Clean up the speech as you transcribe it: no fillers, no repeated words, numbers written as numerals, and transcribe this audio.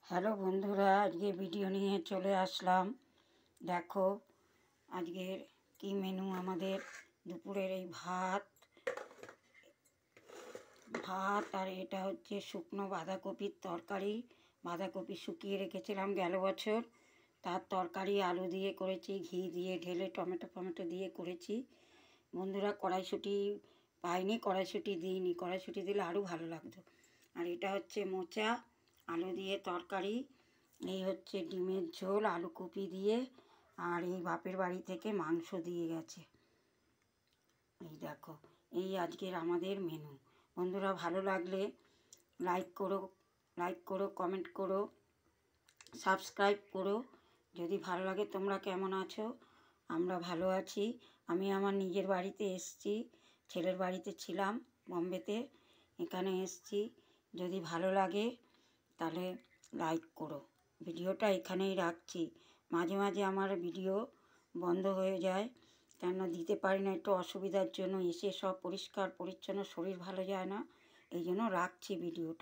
Hello বন্ধুরা, আজকে video নিয়ে চলে আসলাম। দেখো আজকের কি মেনু আমাদের। দুপুরের এই ভাত আর এটা হচ্ছে শুকনো বাঁধাকপির তরকারি। বাঁধাকপি শুকিয়ে রেখেছিলাম গেল বছর, তার তরকারি আলু দিয়ে করেছি, ঘি দিয়ে ঢেলে টমেটো দিয়ে করেছি। বন্ধুরা কড়াইশুঁটি পাইনি, কড়াইশুঁটি দিইনি, কড়াইশুঁটি দিলে আরও ভালো লাগতো। আর এটা হচ্ছে মোচা আলু দিয়ে তরকারি। এই হচ্ছে ডিমের ঝোল আলু কপি দিয়ে। আর এই বাপের বাড়ি থেকে মাংস দিয়ে গেছে। এই দেখো, এই আজকের আমাদের মেনু। বন্ধুরা ভালো লাগলে লাইক করো, কমেন্ট করো, সাবস্ক্রাইব করো। যদি ভালো লাগে। তোমরা কেমন আছো? আমরা ভালো আছি। আমি আমার নিজের বাড়িতে এসেছি, ছেলের বাড়িতে ছিলাম বম্বেতে, এখানে এসেছি। যদি ভালো লাগে তাহলে লাইক করো। ভিডিওটা এখানেই রাখছি। মাঝে মাঝে আমার ভিডিও বন্ধ হয়ে যায়, কেন দিতে পারি না, একটু অসুবিধার জন্য। এসে সব পরিষ্কার পরিচ্ছন্ন, শরীর ভালো যায় না, এই জন্য রাখছি ভিডিওটা।